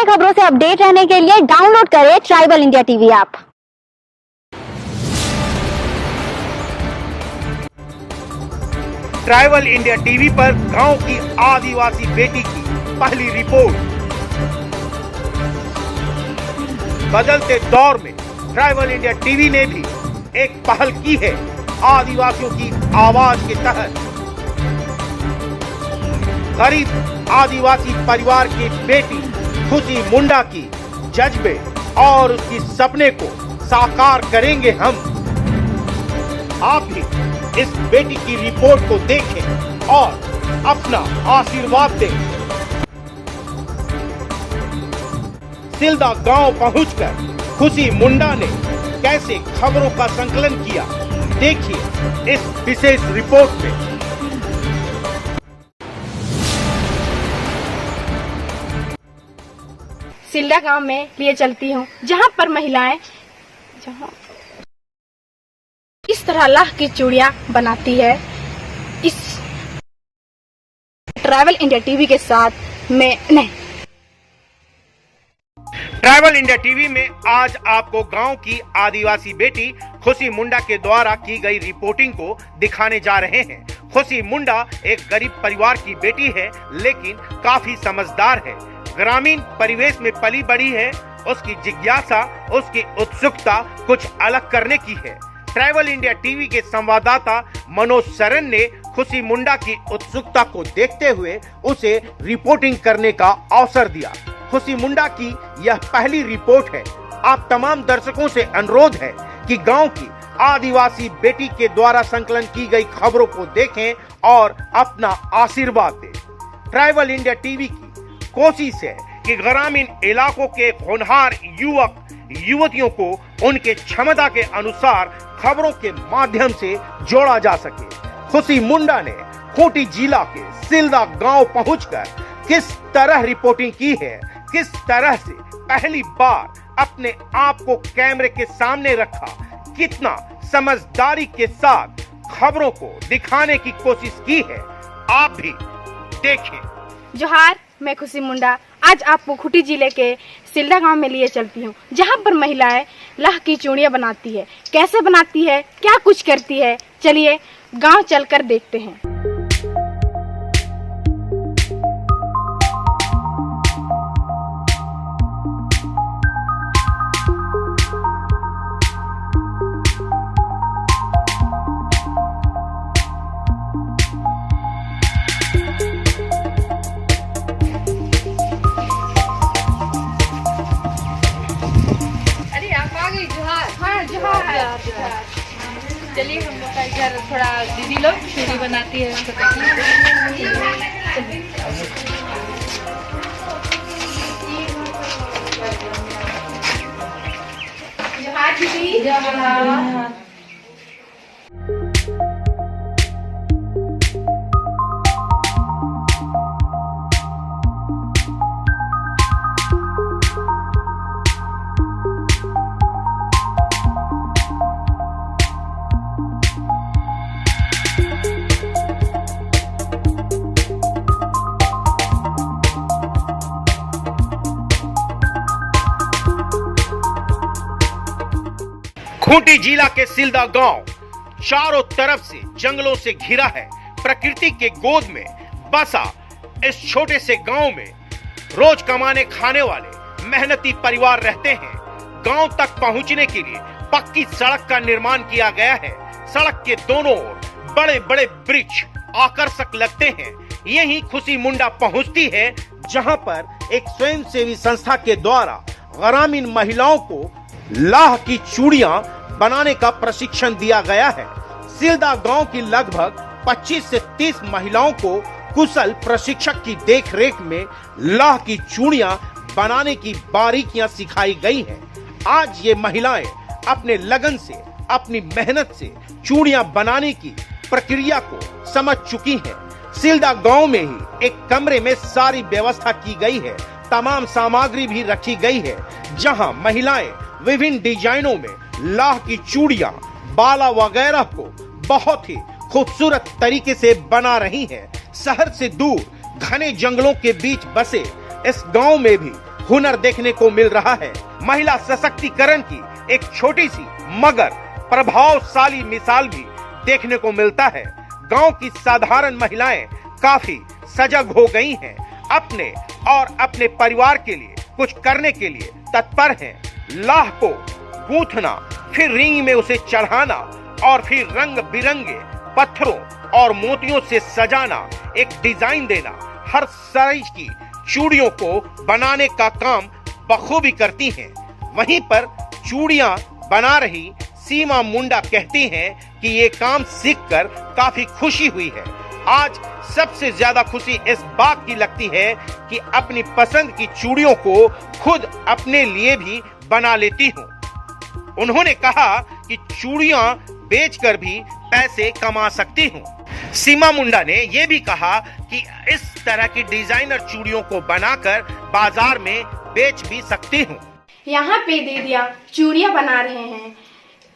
नए खबरों से अपडेट रहने के लिए डाउनलोड करें tribal India TV app. Tribal India TV पर गांव की आदिवासी बेटी की पहली रिपोर्ट। बदलते दौर में ट्राइबल इंडिया टीवी ने भी एक पहल की है आदिवासियों की आवाज के तहत। गरीब आदिवासी परिवार की बेटी खुशी मुंडा की जज्बे और उसकी सपने को साकार करेंगे हम। आप भी इस बेटी की रिपोर्ट को देखें और अपना आशीर्वाद दें। सिलदा गांव पहुंचकर खुशी मुंडा ने कैसे खबरों का संकलन किया, देखिए इस विशेष रिपोर्ट में। सिल्दा गांव में लिए चलती हूँ, जहाँ पर महिलाएं इस तरह लाह की चूड़ियाँ बनाती है। इस ट्राइबल इंडिया टीवी के साथ मैं ट्राइबल इंडिया टीवी में आज आपको गांव की आदिवासी बेटी खुशी मुंडा के द्वारा की गई रिपोर्टिंग को दिखाने जा रहे हैं। खुशी मुंडा एक गरीब परिवार की बेटी है, लेकिन काफी समझदार है। ग्रामीण परिवेश में पली बड़ी है। उसकी जिज्ञासा, उसकी उत्सुकता कुछ अलग करने की है। ट्राइबल इंडिया टीवी के संवाददाता मनोज सरन ने खुशी मुंडा की उत्सुकता को देखते हुए उसे रिपोर्टिंग करने का अवसर दिया। खुशी मुंडा की यह पहली रिपोर्ट है। आप तमाम दर्शकों से अनुरोध है कि गांव की आदिवासी बेटी के द्वारा संकलन की गई खबरों को देखें और अपना आशीर्वाद दें। ट्राइबल इंडिया टीवी की कोशिश है कि ग्रामीण इलाकों के होनहार युवक युवतियों को उनके क्षमता के अनुसार खबरों के माध्यम से जोड़ा जा सके। खुशी मुंडा ने खूंटी जिला के सिलदा गांव पहुंचकर किस तरह रिपोर्टिंग की है, किस तरह से पहली बार अपने आप को कैमरे के सामने रखा, कितना समझदारी के साथ खबरों को दिखाने की कोशिश की है, आप भी देखें। जोहार, मैं खुशी मुंडा आज आपको खूंटी जिले के सिल्दा गांव में लिए चलती हूं, जहां पर महिलाएं लाह की चूड़ियां बनाती है। कैसे बनाती है, क्या कुछ करती है, चलिए गांव चलकर देखते हैं। चलिए हम लोग का इधर थोड़ा दीदी लोग चूड़ी बनाती है, उसको देखिए। खूंटी जिला के सिलदा गांव चारों तरफ से जंगलों से घिरा है। प्रकृति के गोद में बसा इस छोटे से गांव में रोज कमाने खाने वाले मेहनती परिवार रहते हैं। गांव तक पहुंचने के लिए पक्की सड़क का निर्माण किया गया है। सड़क के दोनों ओर बड़े बड़े वृक्ष आकर्षक लगते हैं। यहीं खुशी मुंडा पहुंचती है, जहां पर एक स्वयंसेवी संस्था के द्वारा ग्रामीण महिलाओं को लाह की चूड़ियां बनाने का प्रशिक्षण दिया गया है। सिलदा गांव की लगभग 25 से 30 महिलाओं को कुशल प्रशिक्षक की देखरेख में लाह की चूड़ियां बनाने की बारीकियां सिखाई गई हैं। आज ये महिलाएं अपने लगन से, अपनी मेहनत से चूड़ियां बनाने की प्रक्रिया को समझ चुकी हैं। सिलदा गांव में ही एक कमरे में सारी व्यवस्था की गई है। तमाम सामग्री भी रखी गई है, जहां महिलाएं विभिन्न डिजाइनों में लाह की चूड़ियां, बाला वगैरह को बहुत ही खूबसूरत तरीके से बना रही हैं। शहर से दूर घने जंगलों के बीच बसे इस गांव में भी हुनर देखने को मिल रहा है। महिला सशक्तिकरण की एक छोटी सी मगर प्रभावशाली मिसाल भी देखने को मिलता है। गांव की साधारण महिलाएं काफी सजग हो गई हैं, अपने और अपने परिवार के लिए कुछ करने के लिए तत्पर हैं। लाह को गूंथना, फिर रिंग में उसे चढ़ाना और फिर रंग बिरंगे पत्थरों और मोतियों से सजाना, एक डिजाइन देना, हर साइज की चूड़ियों को बनाने का काम बखूबी करती हैं। वहीं पर चूड़ियां बना रही सीमा मुंडा कहती हैं कि ये काम सीखकर काफी खुशी हुई है। आज सबसे ज्यादा खुशी इस बात की लगती है कि अपनी पसंद की चूड़ियों को खुद अपने लिए भी बना लेती हूँ। उन्होंने कहा कि चूड़ियां बेचकर भी पैसे कमा सकती हूँ। सीमा मुंडा ने ये भी कहा कि इस तरह की डिजाइनर चूड़ियों को बनाकर बाजार में बेच भी सकती हूँ। यहाँ पे दीदियाँ चूड़ियाँ बना रहे हैं।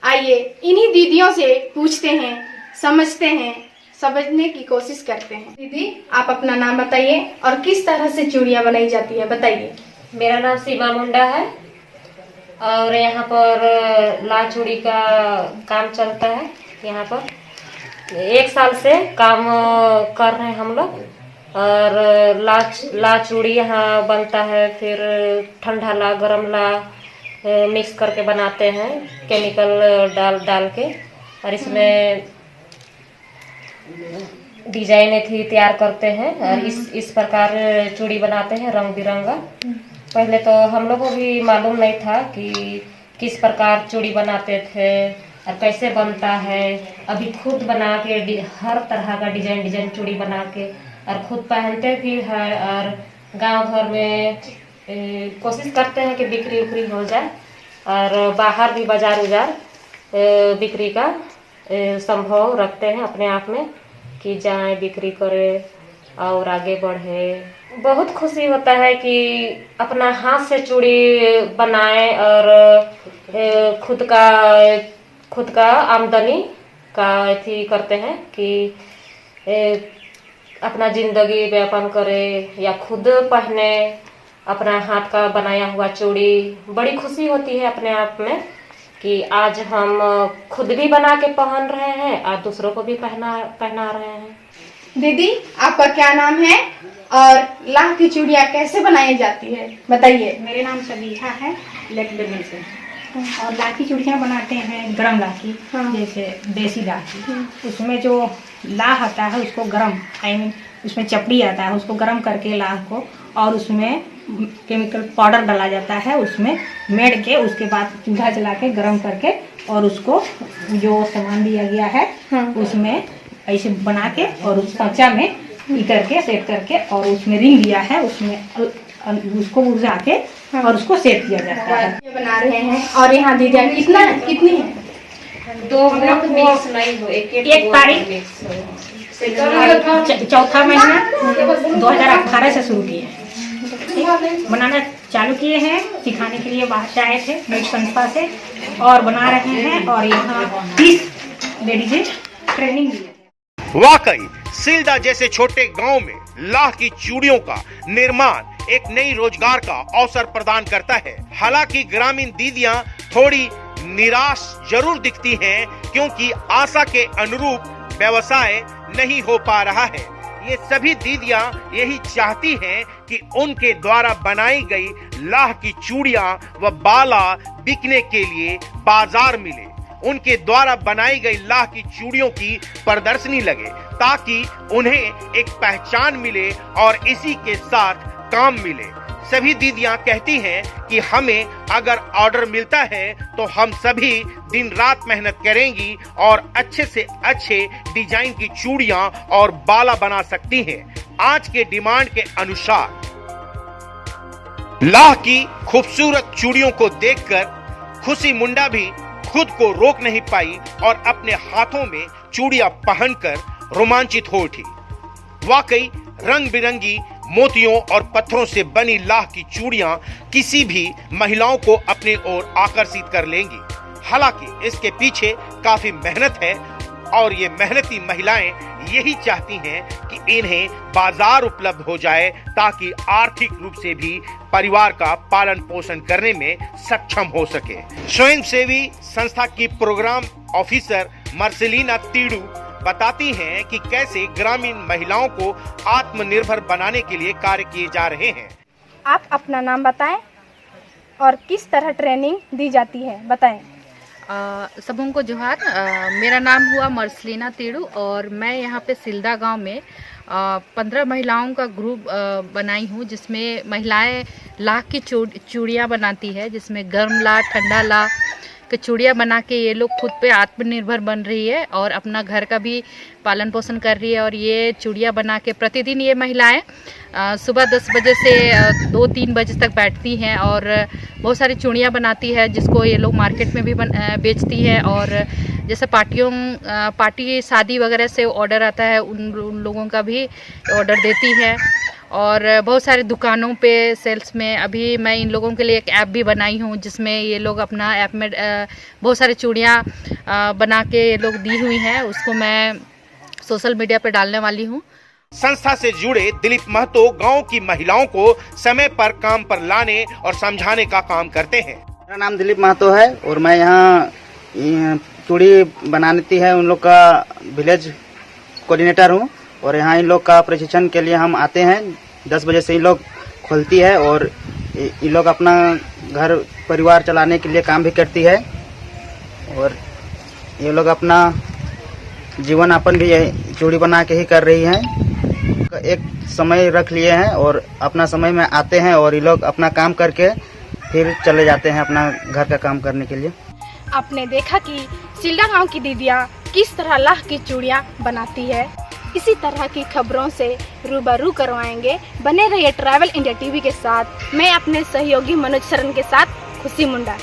आइए इन्हीं दीदियों से पूछते हैं, समझते हैं, समझने की कोशिश करते हैं। दीदी आप अपना नाम बताइए और किस तरह से चूड़ियाँ बनाई जाती है बताइए। मेरा नाम सीमा मुंडा है और यहाँ पर ला चूड़ी का काम चलता है। यहाँ पर 1 साल से काम कर रहे हैं हम लोग और ला चूड़ी यहाँ बनता है। फिर ठंडा ला, गरम ला मिक्स करके बनाते हैं, केमिकल डाल के, और इसमें डिजाइने थी तैयार करते हैं और इस प्रकार चूड़ी बनाते हैं रंग बिरंगा। पहले तो हम लोगों को भी मालूम नहीं था कि किस प्रकार चूड़ी बनाते थे और कैसे बनता है। अभी खुद बना के हर तरह का डिजाइन चूड़ी बना के और खुद पहनते भी है और गांव भर में कोशिश करते हैं कि बिक्री उक्री हो जाए और बाहर भी बाजार उजार बिक्री का संभव रखते हैं अपने आप में कि जाएं बिक्री करें और आगे बढ़े। बहुत खुशी होता है कि अपना हाथ से चूड़ी बनाए और खुद का आमदनी का अथी करते हैं कि अपना जिंदगी व्यापन करे या खुद पहने अपना हाथ का बनाया हुआ चूड़ी। बड़ी खुशी होती है अपने आप में कि आज हम खुद भी बना के पहन रहे हैं और दूसरों को भी पहना रहे हैं। दीदी आपका क्या नाम है और लाह की चूड़ियाँ कैसे बनाई जाती है बताइए। मेरे नाम सबिहा है, लेक बेगल से। और लाह की चूड़ियाँ बनाते हैं गरम लाह की, जैसे देसी लाह की। उसमें जो लाह आता है उसको गरम उसमें चपड़ी आता है, उसको गरम करके लाह को और उसमें केमिकल पाउडर डाला जाता है, उसमें मेड़ के उसके बाद चूल्हा जला के गरम करके और उसको जो सामान दिया गया है उसमें ऐसे बना के और उस सांचा में करके सेट करके और उसमें रिंग दिया है, उसमें उसको बुझा के और उसको सेट किया जाता है। ये बना रहे हैं। और यहाँ दीदी कितनी है? 2 मिक्स नहीं हो, एक तारीख चौथा महीना 2018 से शुरू किए हैं, बनाना चालू किए हैं। सिखाने के लिए बाहर से आए थे मेरी संस्था से और बना रहे हैं और यहाँ 30 लेडीज ट्रेनिंग दी है। वाकई सिल्दा जैसे छोटे गांव में लाह की चूड़ियों का निर्माण एक नई रोजगार का अवसर प्रदान करता है। हालांकि ग्रामीण दीदियां थोड़ी निराश जरूर दिखती हैं क्योंकि आशा के अनुरूप व्यवसाय नहीं हो पा रहा है। ये सभी दीदियां यही चाहती हैं कि उनके द्वारा बनाई गई लाह की चूड़ियां व बाला बिकने के लिए बाजार मिले। उनके द्वारा बनाई गई लाह की चूड़ियों की प्रदर्शनी लगे ताकि उन्हें एक पहचान मिले और इसी के साथ काम मिले। सभी दीदियां कहती हैं कि हमें अगर ऑर्डर मिलता है तो हम सभी दिन रात मेहनत करेंगी और अच्छे से अच्छे डिजाइन की चूड़ियां और बाला बना सकती हैं आज के डिमांड के अनुसार। लाह की खूबसूरत चूड़ियों को देखकर खुशी मुंडा भी खुद को रोक नहीं पाई और अपने हाथों में चूड़ियां पहनकर रोमांचित हो उठी। वाकई रंग बिरंगी मोतियों और पत्थरों से बनी लाह की चूड़ियां किसी भी महिलाओं को अपनी ओर आकर्षित कर लेंगी। हालांकि इसके पीछे काफी मेहनत है और ये मेहनती महिलाएं यही चाहती हैं कि इन्हें बाजार उपलब्ध हो जाए ताकि आर्थिक रूप से भी परिवार का पालन पोषण करने में सक्षम हो सके। स्वयंसेवी संस्था की प्रोग्राम ऑफिसर मार्सेलिना तीडू बताती हैं कि कैसे ग्रामीण महिलाओं को आत्मनिर्भर बनाने के लिए कार्य किए जा रहे हैं। आप अपना नाम बताएं और किस तरह ट्रेनिंग दी जाती है, बताएं। सबों को जोहार। मेरा नाम हुआ मार्सेलिना तीडू और मैं यहाँ पे सिल्दा गांव में 15 महिलाओं का ग्रुप बनाई हूँ, जिसमें महिलाएं लाह की चूड़ियाँ बनाती है, जिसमें गर्म लाह, ठंडा लाह की चूड़ियाँ बना के ये लोग खुद पे आत्मनिर्भर बन रही है और अपना घर का भी पालन पोषण कर रही है। और ये चूड़ियाँ बना के प्रतिदिन ये महिलाएं सुबह 10 बजे से 2-3 बजे तक बैठती हैं और बहुत सारी चूड़ियाँ बनाती है, जिसको ये लोग मार्केट में भी बेचती है। और जैसे पार्टी शादी वगैरह से ऑर्डर आता है, उन लोगों का भी ऑर्डर देती है। और बहुत सारी दुकानों पे सेल्स में अभी मैं इन लोगों के लिए एक ऐप भी बनाई हूँ, जिसमें ये लोग अपना ऐप में बहुत सारी चूड़ियाँ बना के ये लोग दी हुई हैं, उसको मैं सोशल मीडिया पे डालने वाली हूँ। संस्था से जुड़े दिलीप महतो गांव की महिलाओं को समय पर काम पर लाने और समझाने का काम करते हैं। मेरा नाम दिलीप महतो है और मैं यहाँ चूड़ी बनाती है उन लोग का विलेज कोऑर्डिनेटर हूँ। और यहाँ इन लोग का प्रशिक्षण के लिए हम आते हैं। 10 बजे से इन लोग खोलती है और इन लोग अपना घर परिवार चलाने के लिए काम भी करती है और ये लोग अपना जीवन यापन भी चूड़ी बना के ही कर रही हैं। एक समय रख लिए हैं और अपना समय में आते हैं और ये लोग अपना काम करके फिर चले जाते हैं अपना घर का काम करने के लिए। आपने देखा कि सिल्दा गांव की दीदियाँ किस तरह लाह की चूड़ियाँ बनाती है। इसी तरह की खबरों से रूबरू करवाएंगे। बने रहिए ट्रैवल इंडिया टीवी के साथ। मैं अपने सहयोगी मनोज शरण के साथ खुशी मुंडा।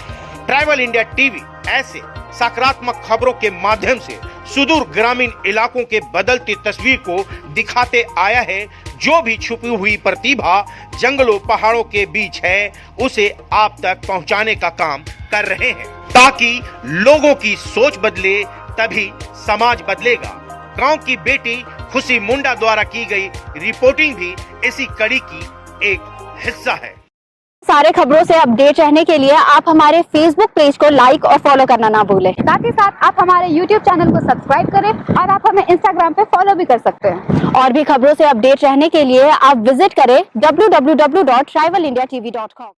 ट्रैवल इंडिया टीवी ऐसे सकारात्मक खबरों के माध्यम से सुदूर ग्रामीण इलाकों के बदलती तस्वीर को दिखाते आया है। जो भी छुपी हुई प्रतिभा जंगलों पहाड़ों के बीच है, उसे आप तक पहुंचाने का काम कर रहे हैं, ताकि लोगों की सोच बदले तभी समाज बदलेगा। गांव की बेटी खुशी मुंडा द्वारा की गई रिपोर्टिंग भी इसी कड़ी की एक हिस्सा है। सारे खबरों से अपडेट रहने के लिए आप हमारे फेसबुक पेज को लाइक और फॉलो करना ना भूलें। साथ ही साथ आप हमारे यूट्यूब चैनल को सब्सक्राइब करें और आप हमें इंस्टाग्राम पे फॉलो भी कर सकते हैं। और भी खबरों से अपडेट रहने के लिए आप विजिट करें www.tribalindiatv.com।